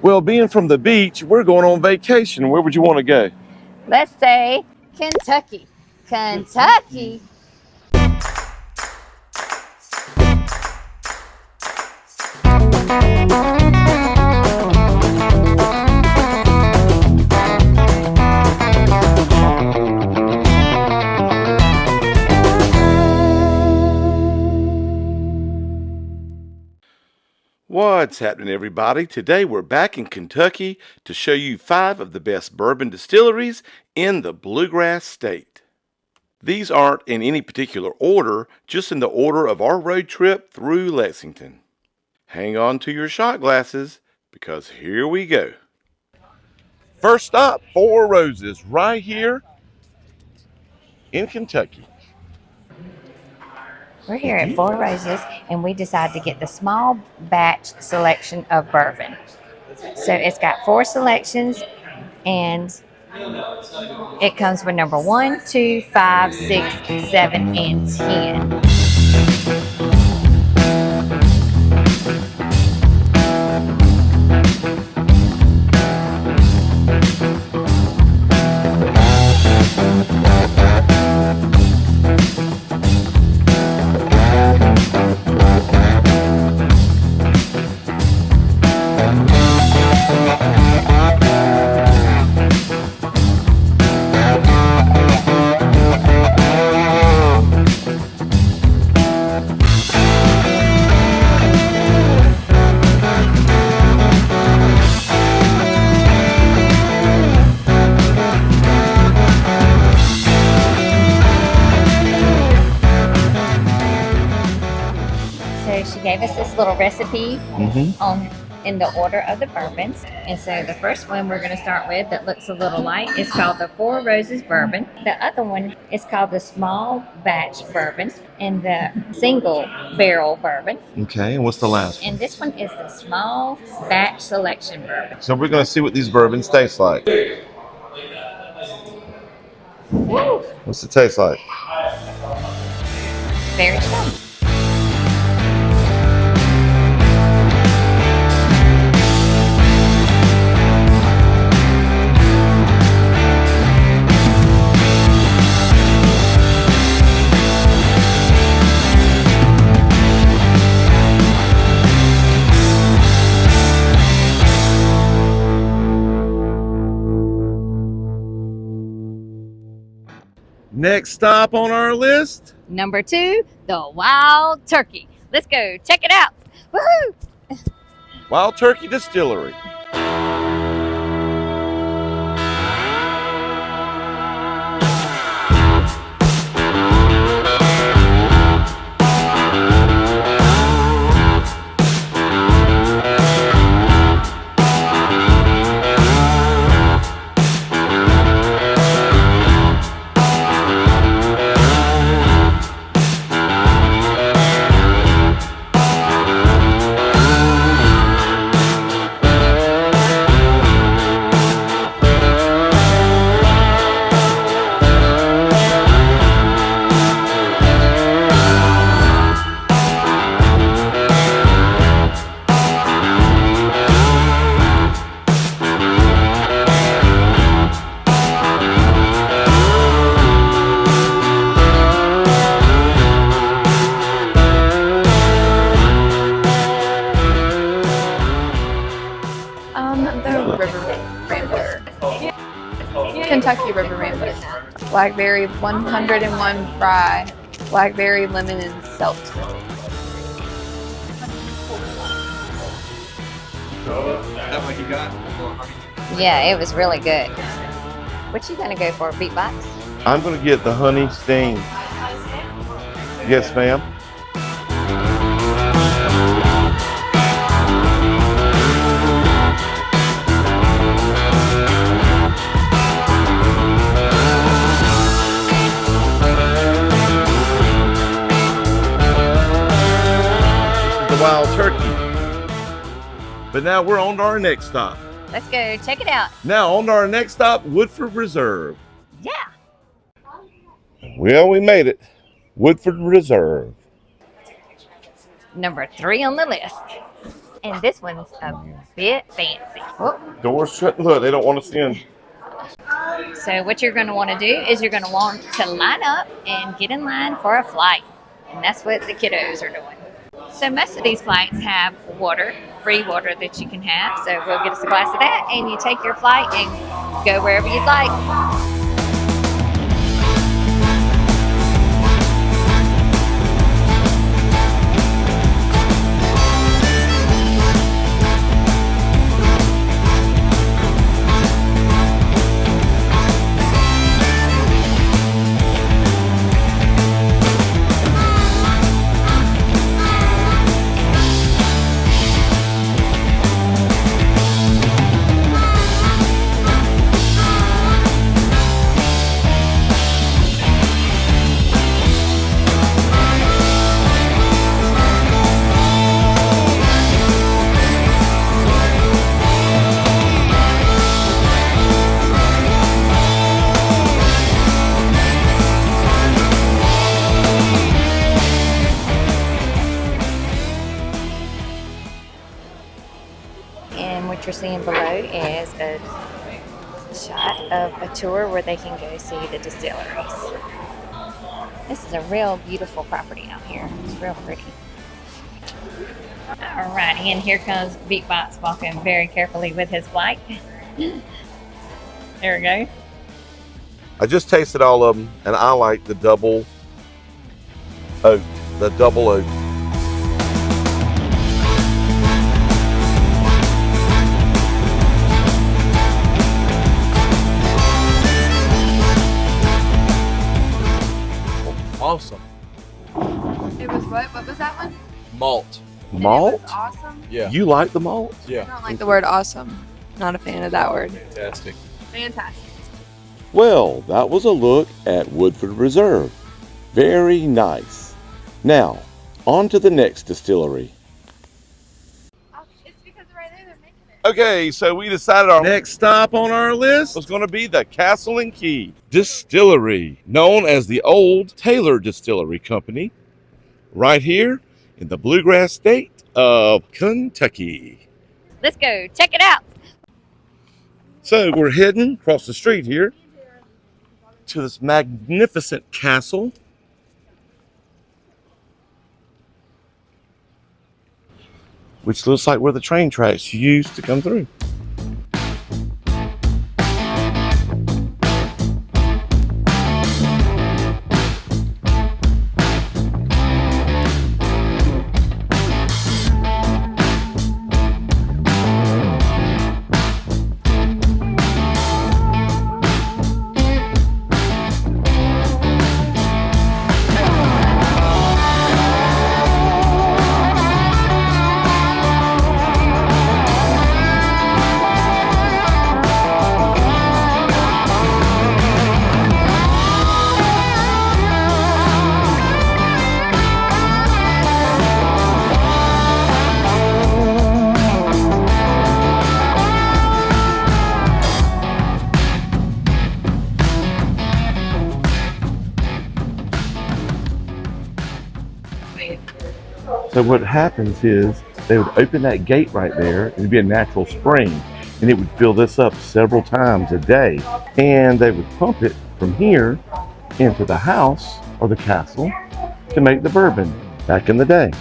Well, being from the beach, we're going on vacation. Where would you want to go? Let's say Kentucky. Kentucky. What's happening, everybody? Today we're back in Kentucky to show you 5 of the best bourbon distilleries in the Bluegrass State. These aren't in any particular order, just in the order of our road trip through Lexington. Hang on to your shot glasses, because here we go. First stop, Four Roses, right here in Kentucky. We're here at Four Roses, and we decided to get the small batch selection of bourbon. So it's got 4 selections, and it comes with number 1, 2, 5, 6, 7, and 10. So she gave us this little recipe in the order of the bourbons. And so the first one we're going to start with that looks a little light is called the Four Roses Bourbon. The other one is called the Small Batch Bourbon and the Single Barrel Bourbon. Okay, and what's the last one? And this one is the Small Batch Selection Bourbon. So we're going to see what these bourbons taste like. Woo! What's it taste like? Very strong. Next stop on our list, Number 2, the Wild Turkey. Let's go check it out. Woohoo! Wild Turkey Distillery. The River Rambler. Kentucky River Rambler. Blackberry 101 rye. Blackberry, lemon, and salt. That what you got? Yeah, it was really good. What you gonna go for, beatbox? I'm going to get the honey sting. Yes, ma'am. The Wild Turkey. But now we're on to our next stop. Let's go check it out. Now on to our next stop, Woodford Reserve. Yeah. Well, we made it. Woodford Reserve. Number 3 on the list. And this one's a bit fancy. Whoop. Doors shut. Look, they don't want us in. So what you're going to want to do is you're going to want to line up and get in line for a flight. And that's what the kiddos are doing. So most of these flights have water, free water that you can have. So we'll get us a glass of that and you take your flight and go wherever you'd like. And what you're seeing below is a shot of a tour where they can go see the distilleries. This is a real beautiful property out here. It's real pretty. Alrighty, and here comes Beatbox walking very carefully with his flight. There we go. I just tasted all of them, and I like the double oak. The double oak. Awesome. It was what? What was that one? Malt. Malt? It was awesome. Yeah. You like the malt? I Yeah. don't like the word awesome. Not a fan of that word. Fantastic. Fantastic. Well, that was a look at Woodford Reserve. Very nice. Now, on to the next distillery. It's because right there they're making it. Okay, so we decided our next stop on our list was going to be the Castle and Key Distillery, known as the Old Taylor Distillery Company, right here in the bluegrass state of Kentucky. Let's go check it out. So we're heading across the street here to this magnificent castle. Which looks like where the train tracks used to come through. So what happens is they would open that gate right there. It would be a natural spring, and it would fill this up several times a day. And they would pump it from here into the house or the castle to make the bourbon back in the day.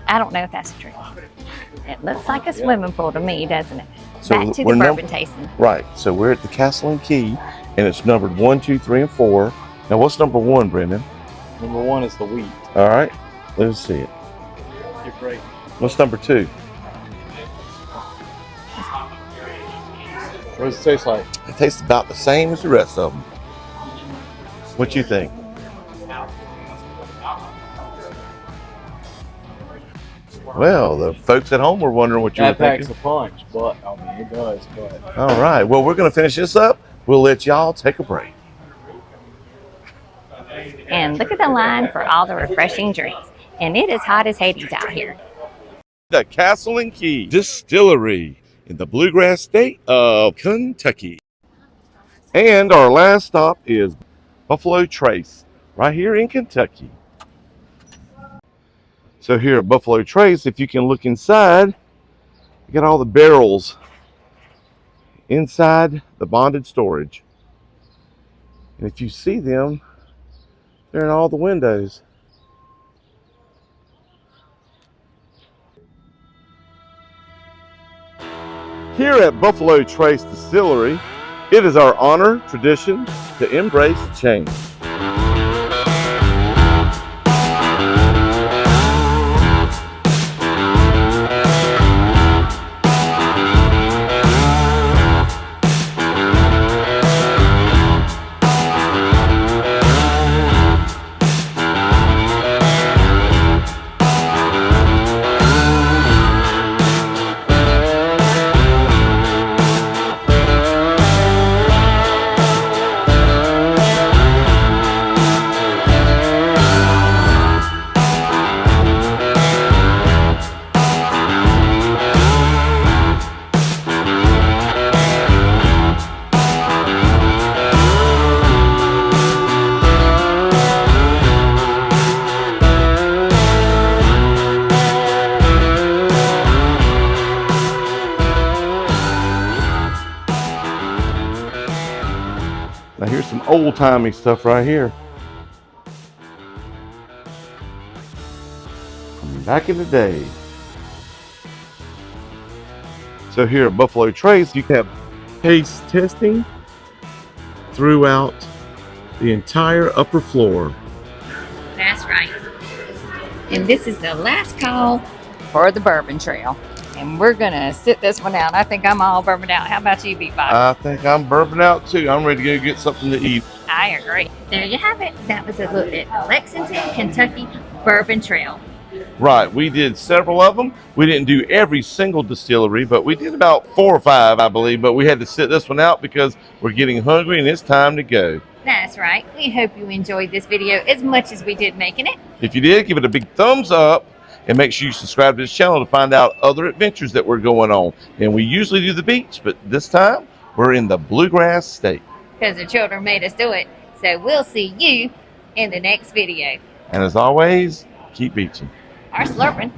I don't know if that's true. It looks like a swimming pool to me, doesn't it? So Back to we're the num- bourbon tasting. Right. So we're at the Castle and Key, and it's numbered 1, 2, 3, and 4. Now what's number 1, Brendan? Number one is the wheat. All right. Let's see it. You're great. What's number 2? What does it taste like? It tastes about the same as the rest of them. What you think? Well, the folks at home were wondering what you were That packs thinking. a punch, but I mean it does. But All right. Well, we're going to finish this up. We'll let y'all take a break. And look at the line for all the refreshing drinks. And it is hot as Hades out here. The Castle and Key Distillery in the bluegrass state of Kentucky. And our last stop is Buffalo Trace, right here in Kentucky. So here at Buffalo Trace, if you can look inside, you got all the barrels inside the bonded storage. And if you see them, they're in all the windows. Here at Buffalo Trace Distillery, it is our honor, tradition to embrace change. Now here's some old-timey stuff right here. From back in the day. So here at Buffalo Trace, you can have taste testing throughout the entire upper floor. That's right. And this is the last call for the Bourbon Trail. And we're gonna sit this one out. I think I'm all bourboned out. How about you, Beatbox? I think I'm bourbon out too. I'm ready to go get something to eat. I agree. There you have it. That was a look at the Lexington, Kentucky Bourbon Trail. Right, we did several of them. We didn't do every single distillery, but we did about 4 or 5, I believe. But we had to sit this one out because we're getting hungry and it's time to go. That's right. We hope you enjoyed this video as much as we did making it. If you did, give it a big thumbs up and make sure you subscribe to this channel to find out other adventures that we're going on. And we usually do the beach, but this time we're in the bluegrass state. Because the children made us do it. So we'll see you in the next video. And as always, keep beaching. Or slurping.